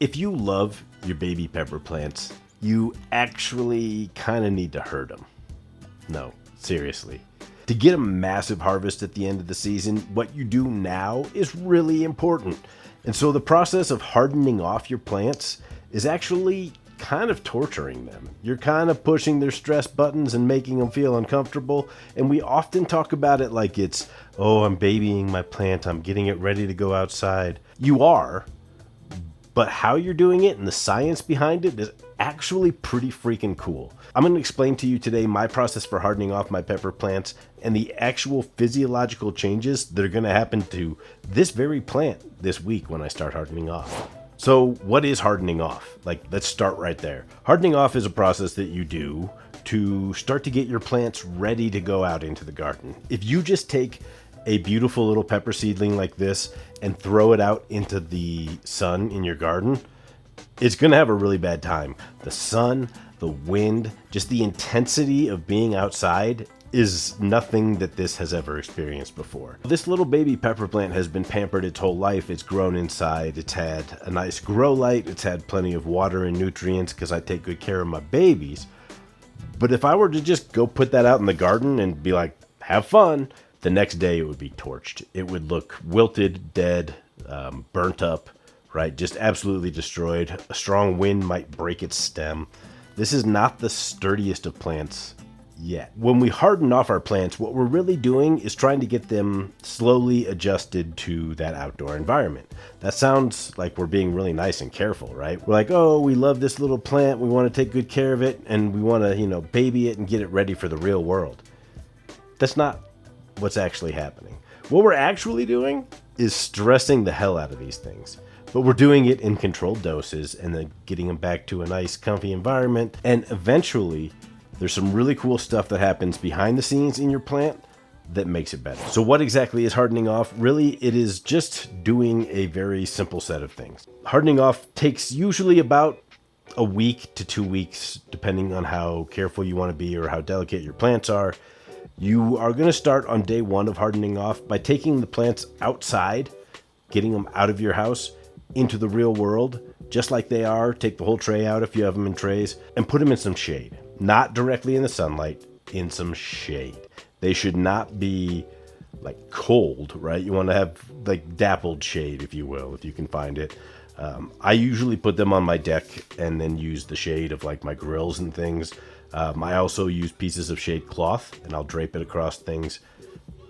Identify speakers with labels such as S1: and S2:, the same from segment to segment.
S1: If you love your baby pepper plants, you actually kind of need to herd them. No, seriously. To get a massive harvest at the end of the season, what you do now is really important. And so the process of hardening off your plants is actually kind of torturing them. You're kind of pushing their stress buttons and making them feel uncomfortable. And we often talk about it like it's, oh, I'm babying my plant, I'm getting it ready to go outside. You are, but how you're doing it and the science behind it is actually pretty freaking cool. I'm going to explain to you today my process for hardening off my pepper plants and the actual physiological changes that are going to happen to this very plant this week when I start hardening off. So what is hardening off? Let's start right there. Hardening off is a process that you do to start to get your plants ready to go out into the garden. If you just take a beautiful little pepper seedling like this and throw it out into the sun in your garden, it's going to have a really bad time. The sun, the wind, just the intensity of being outside is nothing that this has ever experienced before. This little baby pepper plant has been pampered its whole life. It's grown inside. It's had a nice grow light. It's had plenty of water and nutrients because I take good care of my babies. But if I were to just go put that out in the garden and be like, have fun, the next day it would be torched. It would look wilted, dead, burnt up, right? Just absolutely destroyed. A strong wind might break its stem. This is not the sturdiest of plants yet. When we harden off our plants, what we're really doing is trying to get them slowly adjusted to that outdoor environment. That sounds like we're being really nice and careful, right? We're like, oh, we love this little plant. We want to take good care of it. And we want to, baby it and get it ready for the real world. That's not what's actually happening. What we're actually doing is stressing the hell out of these things. But we're doing it in controlled doses and then getting them back to a nice, comfy environment. And eventually, there's some really cool stuff that happens behind the scenes in your plant that makes it better. So what exactly is hardening off? Really, it is just doing a very simple set of things. Hardening off takes usually about a week to 2 weeks, depending on how careful you want to be or how delicate your plants are. You are going to start on day one of hardening off by taking the plants outside, getting them out of your house into the real world, just like they are. Take the whole tray out if you have them in trays and put them in some shade. Not directly in the sunlight, in some shade. They should not be cold, right? You want to have dappled shade, if you will, if you can find it. I usually put them on my deck and then use the shade of my grills and things. I also use pieces of shade cloth and I'll drape it across things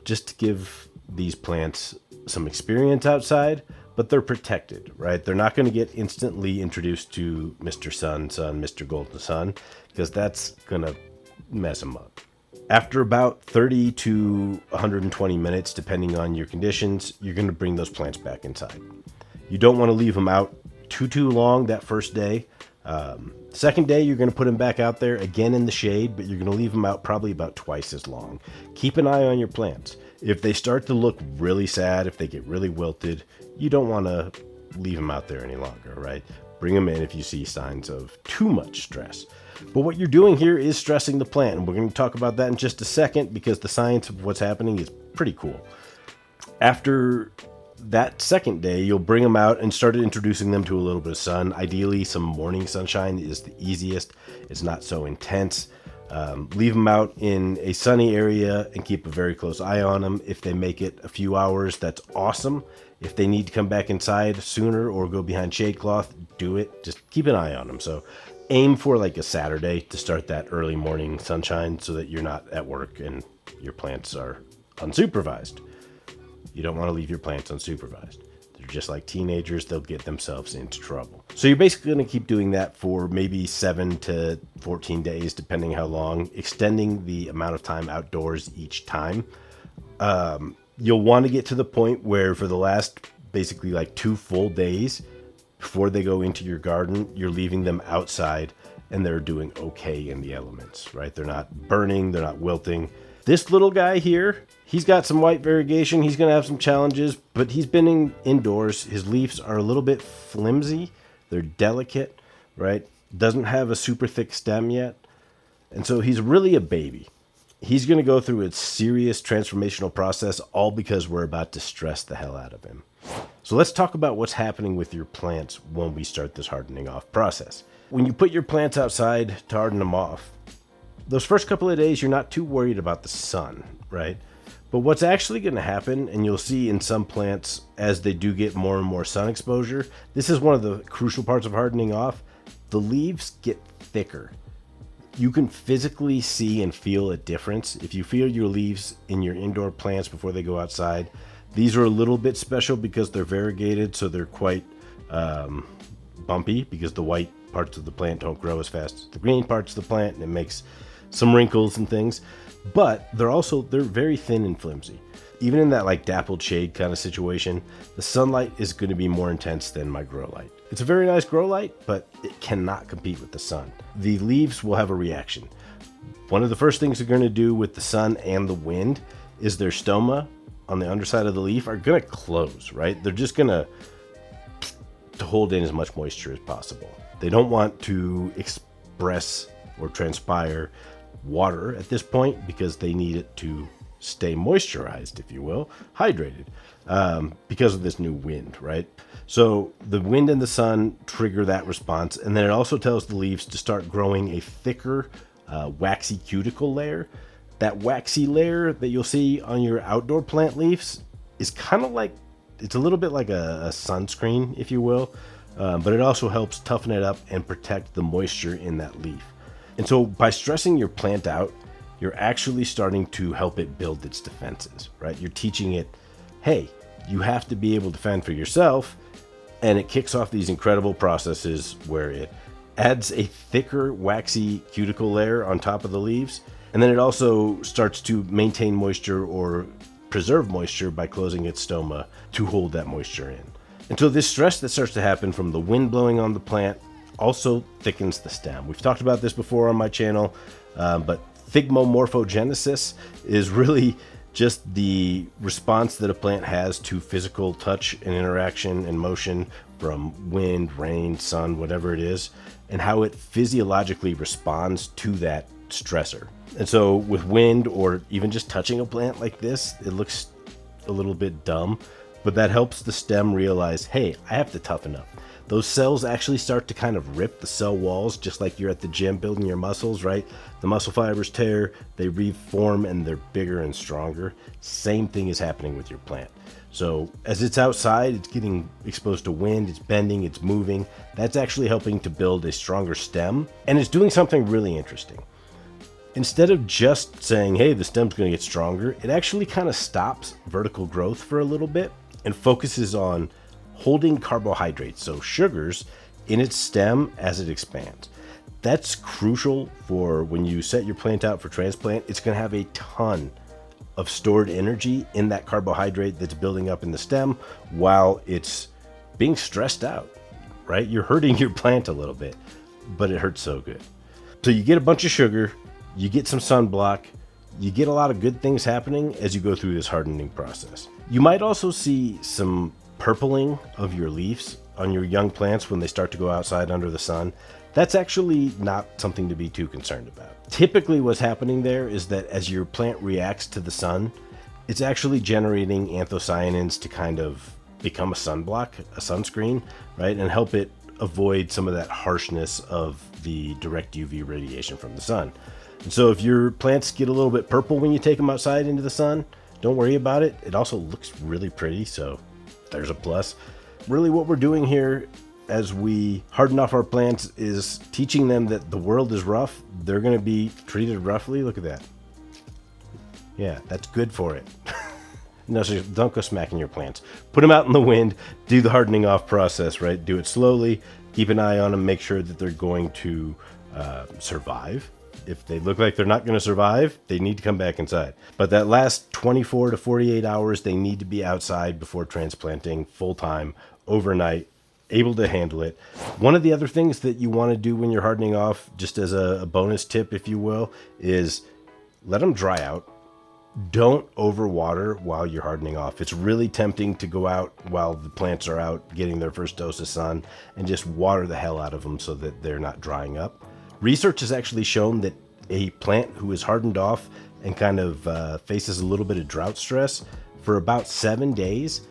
S1: just to give these plants some experience outside, but they're protected, right? They're not going to get instantly introduced to Mr. Sun, Mr. Golden Sun, because that's going to mess them up. After about 30 to 120 minutes, depending on your conditions, you're going to bring those plants back inside. You don't want to leave them out too long that first day. Second day, you're going to put them back out there again in the shade, but you're going to leave them out probably about twice as long. Keep an eye on your plants. If they start to look really sad, if they get really wilted, you don't want to leave them out there any longer, right? Bring them in if you see signs of too much stress. But what you're doing here is stressing the plant, and we're going to talk about that in just a second because the science of what's happening is pretty cool. After that second day, you'll bring them out and start introducing them to a little bit of sun. Ideally, some morning sunshine is the easiest. It's not so intense. Leave them out in a sunny area and keep a very close eye on them. If they make it a few hours, that's awesome. If they need to come back inside sooner or go behind shade cloth, do it. Just keep an eye on them. So aim for a Saturday to start that early morning sunshine so that you're not at work and your plants are unsupervised. You don't want to leave your plants unsupervised. They're just like teenagers. They'll get themselves into trouble. So you're basically going to keep doing that for maybe 7 to 14 days, depending how long, extending the amount of time outdoors each time. You'll want to get to the point where for the last basically 2 full days before they go into your garden, you're leaving them outside and they're doing okay in the elements, right? They're not burning. They're not wilting. This little guy here, he's got some white variegation. He's going to have some challenges, but he's been indoors. His leaves are a little bit flimsy. They're delicate, right? Doesn't have a super thick stem yet. And so he's really a baby. He's going to go through a serious transformational process all because we're about to stress the hell out of him. So let's talk about what's happening with your plants when we start this hardening off process. When you put your plants outside to harden them off, those first couple of days, you're not too worried about the sun, right? But what's actually going to happen, and you'll see in some plants as they do get more and more sun exposure, this is one of the crucial parts of hardening off, the leaves get thicker. You can physically see and feel a difference. If you feel your leaves in your indoor plants before they go outside, these are a little bit special because they're variegated, so they're quite bumpy because the white parts of the plant don't grow as fast as the green parts of the plant, and it makes some wrinkles and things. But they're very thin and flimsy. Even in that like dappled shade kind of situation, the sunlight is going to be more intense than my grow light. It's a very nice grow light, but it cannot compete with the sun. The leaves will have a reaction. One of the first things they're going to do with the sun and the wind is their stoma on the underside of the leaf are going to close, right? They're just going to hold in as much moisture as possible. They don't want to express or transpire water at this point because they need it to stay moisturized, if you will, hydrated, because of this new wind, right? So the wind and the sun trigger that response, and then it also tells the leaves to start growing a thicker, waxy cuticle layer. That waxy layer that you'll see on your outdoor plant leaves is kind of like, it's a little bit like a sunscreen, if you will, but it also helps toughen it up and protect the moisture in that leaf. And so by stressing your plant out, you're actually starting to help it build its defenses, right? You're teaching it, hey, you have to be able to fend for yourself. And it kicks off these incredible processes where it adds a thicker, waxy cuticle layer on top of the leaves. And then it also starts to maintain moisture or preserve moisture by closing its stoma to hold that moisture in. And so this stress that starts to happen from the wind blowing on the plant also thickens the stem. We've talked about this before on my channel, but thigmomorphogenesis is really just the response that a plant has to physical touch and interaction and motion from wind, rain, sun, whatever it is, and how it physiologically responds to that stressor. And so with wind or even just touching a plant like this, it looks a little bit dumb, but that helps the stem realize, hey, I have to toughen up. Those cells actually start to kind of rip the cell walls, just like you're at the gym building your muscles, right? The muscle fibers tear, they reform, and they're bigger and stronger. Same thing is happening with your plant. So as it's outside, it's getting exposed to wind, it's bending, it's moving. That's actually helping to build a stronger stem, and it's doing something really interesting. Instead of just saying, hey, the stem's going to get stronger, it actually kind of stops vertical growth for a little bit and focuses on holding carbohydrates, so sugars, in its stem as it expands. That's crucial for when you set your plant out for transplant. It's going to have a ton of stored energy in that carbohydrate that's building up in the stem while it's being stressed out, right? You're hurting your plant a little bit, but it hurts so good. So you get a bunch of sugar, you get some sunblock, you get a lot of good things happening as you go through this hardening process. You might also see some purpling of your leaves on your young plants when they start to go outside under the sun. That's actually not something to be too concerned about. Typically what's happening there is that as your plant reacts to the sun, it's actually generating anthocyanins to kind of become a sunblock, a sunscreen, right? And help it avoid some of that harshness of the direct UV radiation from the sun. And so if your plants get a little bit purple when you take them outside into the sun, don't worry about it. It also looks really pretty, so there's a plus. Really what we're doing here as we harden off our plants is teaching them that the world is rough. They're going to be treated roughly. Look at that. Yeah, that's good for it. No, so don't go smacking your plants. Put them out in the wind. Do the hardening off process, right? Do it slowly. Keep an eye on them. Make sure that they're going to survive. If they look like they're not going to survive, they need to come back inside. But that last 24 to 48 hours, they need to be outside before transplanting full time, overnight, able to handle it. One of the other things that you want to do when you're hardening off, just as a bonus tip, if you will, is let them dry out. Don't overwater while you're hardening off. It's really tempting to go out while the plants are out getting their first dose of sun and just water the hell out of them so that they're not drying up. Research has actually shown that a plant who is hardened off and kind of faces a little bit of drought stress for about 7 days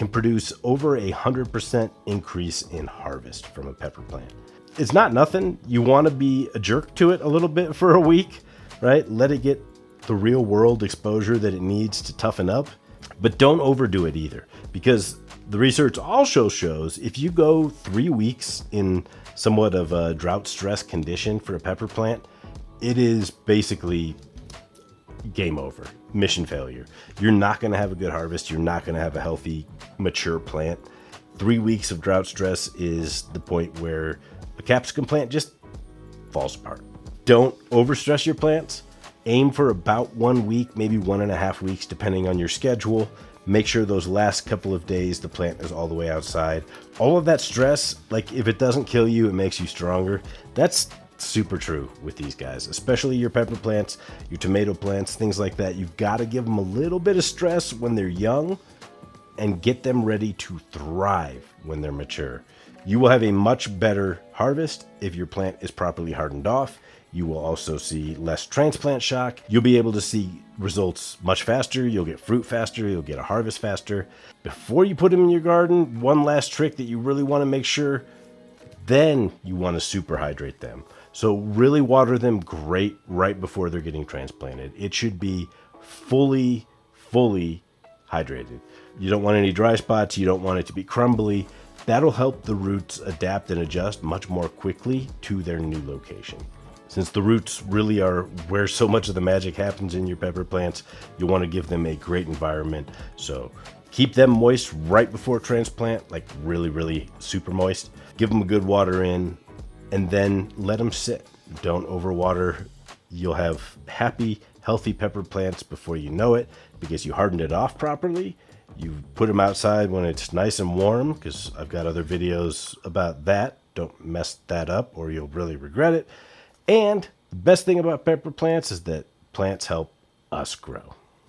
S1: can produce over 100% increase in harvest from a pepper plant. It's not nothing. You want to be a jerk to it a little bit for a week, right? Let it get the real world exposure that it needs to toughen up, but don't overdo it either, because the research also shows if you go 3 weeks in somewhat of a drought stress condition for a pepper plant, it is basically game over, mission failure. You're not going to have a good harvest. You're not going to have a healthy, mature plant. 3 weeks of drought stress is the point where a capsicum plant just falls apart. Don't overstress your plants. Aim for about 1 week, maybe 1.5 weeks, depending on your schedule. Make sure those last couple of days the plant is all the way outside. All of that stress, like if it doesn't kill you, it makes you stronger. That's super true with these guys, especially your pepper plants, your tomato plants, things like that. You've got to give them a little bit of stress when they're young and get them ready to thrive when they're mature. You will have a much better harvest if your plant is properly hardened off. You will also see less transplant shock. You'll be able to see results much faster. You'll get fruit faster. You'll get a harvest faster. Before you put them in your garden, one last trick that you really want to make sure, then you want to super hydrate them. So really water them great right before they're getting transplanted. It should be fully hydrated. You don't want any dry spots. You don't want it to be crumbly. That'll help the roots adapt and adjust much more quickly to their new location. Since the roots really are where so much of the magic happens in your pepper plants, you want to give them a great environment. So keep them moist right before transplant, like really super moist. Give them a good water in, and then let them sit. Don't overwater. You'll have happy, healthy pepper plants before you know it, because you hardened it off properly. You put them outside when it's nice and warm, because I've got other videos about that. Don't mess that up or you'll really regret it. And the best thing about pepper plants is that plants help us grow.